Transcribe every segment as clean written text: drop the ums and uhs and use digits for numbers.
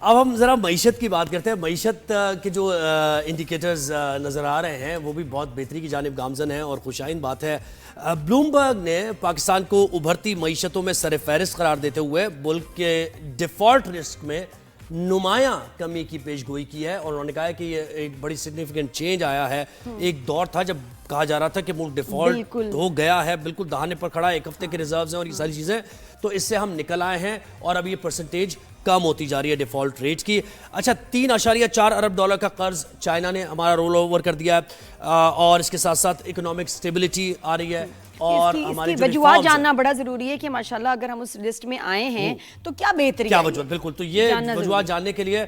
अब हम ज़रा मईशत की बात करते हैं। मईशत के जो इंडिकेटर्स नज़र आ रहे हैं वो भी बहुत बेहतरी की जानिब गामजन है और खुशाइन बात है। ब्लूमबर्ग ने पाकिस्तान को उभरती मईशतों में सरफहरिस्त करार देते हुए मुल्क के डिफ़ॉल्ट रिस्क में नुमायां कमी की पेशगोई की है और उन्होंने कहा है कि ये एक बड़ी सिग्निफिकेंट चेंज आया है। एक दौर था जब कहा जा रहा था कि मुल्क डिफॉल्ट हो गया है, बिल्कुल दहाने पर खड़ा है, एक हफ्ते के रिजर्व्स हैं और ये सारी चीज़ें, तो इससे हम निकल आए हैं और अब ये परसेंटेज कम होती जा रही है डिफॉल्ट रेट की। अच्छा, 3.4 अरब डॉलर का कर्ज चाइना ने हमारा रोल ओवर कर दिया है और इसके साथ साथ इकोनॉमिक स्टेबिलिटी आ रही है और हमारी वजूहत जानना बड़ा जरूरी है कि माशाल्लाह अगर हम उस लिस्ट में आए हैं तो क्या बेहतरी, क्या वजूहत, बिल्कुल। तो ये वजूहत जानने के लिए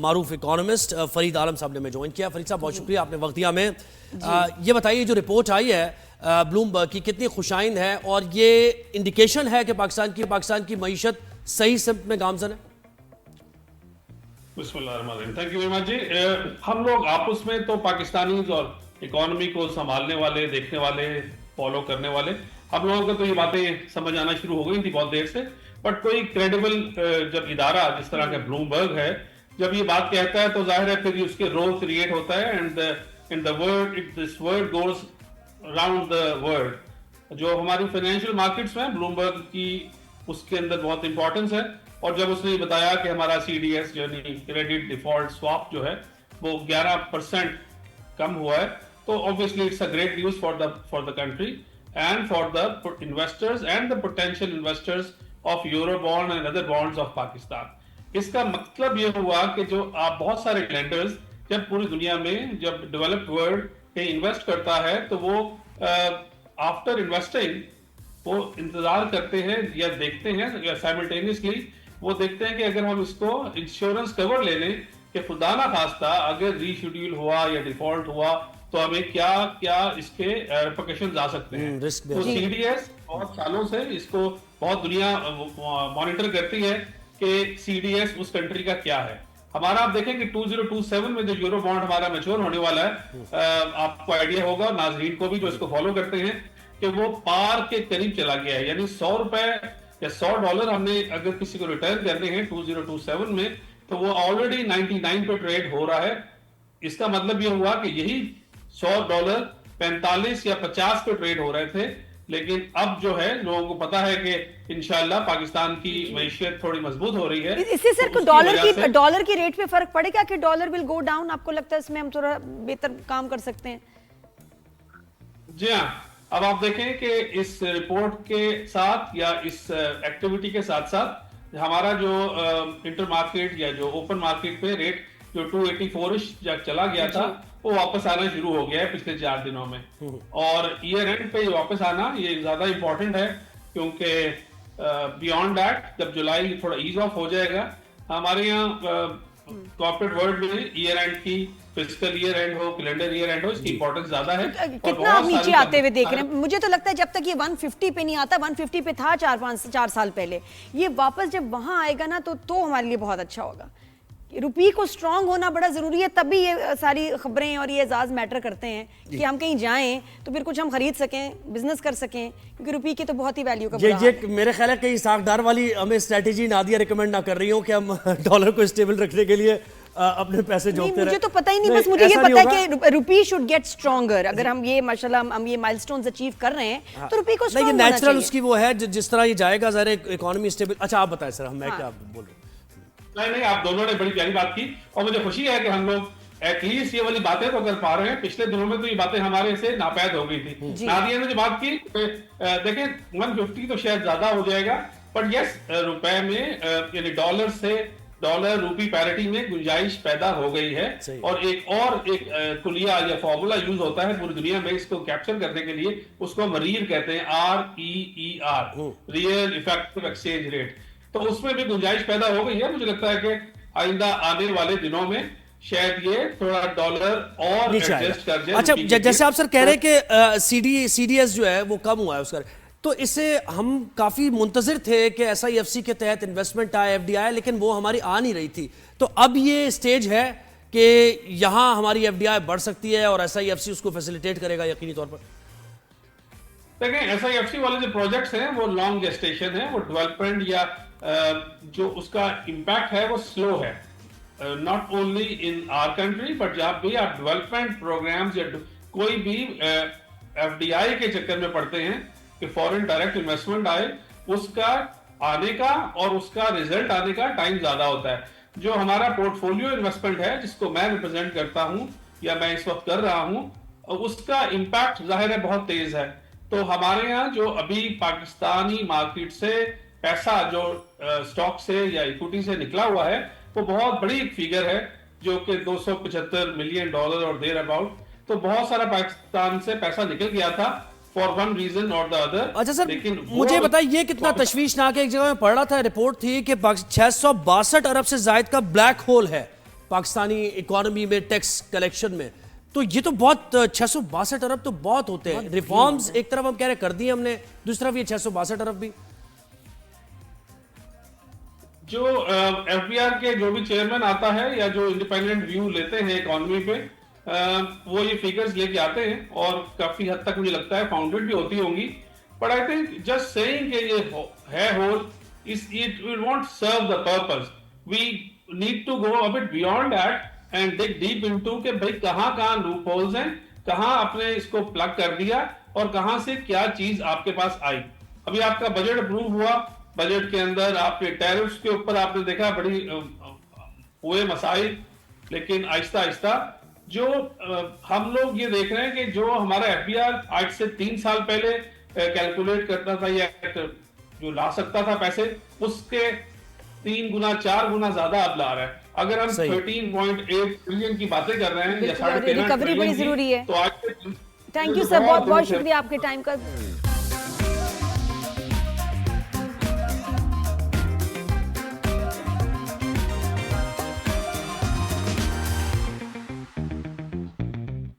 मारूफ इकोनॉमिस्ट फरीद आलम साहब ने हमें ज्वाइन किया। फरीद साहब, बहुत शुक्रिया, आपने वक्त दिया हमें। ये बताइए, जो रिपोर्ट आई है ब्लूमबर्ग की, कितनी खुशाइन है और ये इंडिकेशन है कि पाकिस्तान की मईशत सही सिमत में गामजन है? थैंक यू वेरी मच जी। हम लोग आपस में तो पाकिस्तानी और इकोनॉमी को संभालने वाले, देखने वाले, फॉलो करने वाले, हम लोगों को तो ये बातें समझ आना शुरू हो गई थी बहुत देर से। बट कोई क्रेडिबल जब इदारा जिस तरह का ब्लूमबर्ग है जब ये बात कहता है तो जाहिर है फिर उसके रोल क्रिएट होता है and the word this word goes around the world. जो हमारी फाइनेंशियल मार्केट्स में ब्लूमबर्ग की उसके अंदर बहुत इंपॉर्टेंस है। और जब उसने बताया कि हमारा CDS यानी क्रेडिट डिफॉल्ट स्वैप जो है वो 11% कम हुआ है, तो obviously it's a great news for the country and for the investors and the potential investors of euro bond and other bonds of Pakistan. इसका मतलब ये हुआ कि जो आप बहुत सारे लेंडर्स जब पूरी दुनिया में जब डेवलप्ड वर्ल्ड पे इन्वेस्ट करता है तो वो आफ्टर इन्वेस्टिंग वो इंतजार करते हैं या देखते हैं या साइमल्टेनियसली वो देखते हैं कि अगर हम इसको इंश्योरेंस कवर ले लें कि खुदा ना खास्ता अगर रीशेड्यूल हुआ या डिफॉल्ट हुआ तो हमें क्या क्या इसके रिपरकशंस आ सकते हैं। तो CDS बहुत सालों से इसको बहुत दुनिया मॉनिटर करती है कि CDS उस कंट्री का क्या है। हमारा आप देखें कि 2027 में जो यूरो बॉन्ड हमारा मैच्योर होने वाला है, आपको आइडिया होगा, नाजरीन को भी जो इसको फॉलो करते हैं, कि वो पार के करीब चला गया है। यानी $100 या $100 हमने अगर किसी को रिटर्न करने हैं 2027 में तो वो ऑलरेडी 99 पे ट्रेड हो रहा है। इसका मतलब ये हुआ कि यही $100 45 या 50 पे ट्रेड हो रहे थे, लेकिन अब जो है लोगों को पता है कि इंशाल्लाह पाकिस्तान की मैशियत थोड़ी मजबूत हो रही है। इससे सर को डॉलर की रेट पे फर्क पड़ेगा कि डॉलर विल गो डाउन? आपको लगता है इसमें हम थोड़ा बेहतर काम कर सकते हैं? जी हाँ, अब आप देखें कि इस रिपोर्ट के साथ या इस एक्टिविटी के साथ साथ हमारा जो इंटर मार्केट या जो ओपन मार्केट पे रेट जो 284 जब चला गया था वो वापस आना शुरू हो गया है पिछले 4 दिनों में। और ईयर एंड पे वापस आना ये ज्यादा इंपॉर्टेंट है क्योंकि बियॉन्ड दैट जब जुलाई थोड़ा ईज ऑफ हो जाएगा, हमारे यहाँ कॉर्पोरेट वर्ल्ड में ईयर एंड की, फिस्कल ईयर एंड हो, कैलेंडर ईयर एंड हो, इसकी इंपॉर्टेंस ज्यादा है। कितना आप नीचे आते हुए देख रहे हैं? मुझे तो लगता है जब तक ये 150 पे नहीं आता, 150 पे था 4 साल पहले, ये वापस जब वहां आएगा ना तो हमारे लिए बहुत अच्छा होगा। रुपये को स्ट्रांग होना बड़ा जरूरी है, तभी ये सारी खबरें और ये एजाज मैटर करते हैं कि हम कहीं जाएं तो फिर कुछ हम खरीद सकें, बिजनेस कर सकें, क्योंकि रुपये की तो बहुत ही वैल्यू का ये मेरे ख्याल है कहीं साखदार वाली हमें स्ट्रेटेजी नादिया रिकमेंड ना कर रही हो कि हम डॉलर को स्टेबल रखने के लिए अपने पैसे जोड़ते रहे। मुझे तो पता ही नहीं, बस मुझे ये पता है कि रुपये शुड गेट स्ट्रॉन्गर। अगर हम ये माशाल्लाह हम ये माइलस्टोन्स अचीव कर रहे हैं तो रुपये को स्ट्रांग होना चाहिए। नेचुरल उसकी वो है जिस तरह ये जाएगा, ज़रा इकोनॉमी स्टेबल। अच्छा, आप बताएं सर, मैं क्या बोल रहा हूँ? नहीं, आप दोनों ने बड़ी प्यारी बात की और मुझे खुशी है कि हम लोग एटलीस्ट ये वाली बातें तो कर पा रहे हैं। पिछले दिनों में तो ये बातें हमारे से नापैद हो गई थी। नादिया ने जो बात की, देखें 150 तो शायद ज्यादा हो जाएगा, पर यस रुपए में यानी डॉलर से डॉलर रूपी पैरिटी में गुंजाइश पैदा हो गई है। और एक कुलिया या फॉर्मूला यूज होता है पूरी दुनिया में इसको कैप्चर करने के लिए, उसको हम रीर कहते हैं, REER, real effective exchange rate. तो उसमें भी गुंजाइश पैदा हो गई है। मुझे लगता है कि आइंदा आने वाले दिनों में शायद ये थोड़ा डॉलर और एडजस्ट कर जाए। अच्छा, जैसे आप सर कह रहे हैं कि CDS जो है वो कम हुआ है उसका, तो इससे हम काफी मुंतजिर थे कि SIFC के तहत इन्वेस्टमेंट आए, FDI, लेकिन वो हमारी आ नहीं रही थी। तो अब ये स्टेज है कि यहां हमारी FDI बढ़ सकती है और SIFC उसको फैसिलिटेट करेगा यकीनी तौर पर। देखें SIFC वाले जो प्रोजेक्ट्स हैं वो लॉन्ग जेस्टेशन है, वो डेवलपमेंट या जो उसका इम्पैक्ट है वो स्लो है, not only in our country but जब भी आप डेवलपमेंट प्रोग्राम्स या कोई भी एफडीआई के चक्कर में पड़ते हैं कि फॉरेन डायरेक्ट इन्वेस्टमेंट आए, उसका आने का और उसका रिजल्ट आने का टाइम ज्यादा होता है। जो हमारा पोर्टफोलियो इन्वेस्टमेंट है जिसको मैं रिप्रेजेंट करता हूं या मैं इस वक्त कर रहा हूं, उसका इम्पैक्ट जाहिर है बहुत तेज है। तो हमारे यहाँ जो अभी पाकिस्तानी मार्केट से पैसा जो स्टॉक से या इक्विटी से निकला हुआ है वो बहुत बड़ी एक फिगर है, जो कि $275 मिलियन और देयर अबाउट। तो बहुत सारा पाकिस्तान से पैसा निकल गया था फॉर वन रीजन और द अदर। अच्छा सर, मुझे बताइए ये कितना तशवीशनाक है। एक जगह में पढ़ रहा था, रिपोर्ट थी कि 662 अरब से जायद का ब्लैक होल है पाकिस्तानी इकोनॉमी में, टैक्स कलेक्शन में। तो ये तो बहुत 662 अरब तो बहुत होते हैं। रिफॉर्म्स एक तरफ हम कह रहे कर दिए हमने, दूसरी तरफ ये 662 अरब भी। जो एफबीआर के जो भी चेयरमैन आता है या जो इंडिपेंडेंट व्यू लेते हैं इकोनॉमी पे, वो ये फिगर्स लेके आते हैं और काफी हद तक मुझे लगता है फाउंडेड भी होती होंगी। But I think just saying कि ये है whole, it will not serve the purpose. We need to go a bit beyond that and dig deep into कि भाई कहाँ लूप होल्स हैं, कहाँ आपने इसको प्लग कर दिया और कहाँ से क्या चीज आपके पास आई। अभी आपका बजट अप्रूव हुआ, बजट के अंदर आपके टैरिफ्स के ऊपर आपने देखा बड़ी हुए मसाइल, लेकिन आहिस्ता आहिस्ता जो हम लोग ये देख रहे हैं कि जो हमारा एफबीआर आज से 3 साल पहले कैलकुलेट करता था या जो ला सकता था पैसे, उसके 3 गुना 4 गुना ज्यादा अब ला रहा है। अगर हम 13.8 ट्रिलियन की बातें कर रहे हैं या 13.5 रिकवरी बड़ी जरूरी है। तो आज थैंक यू सर, बहुत बहुत शुक्रिया आपके टाइम का।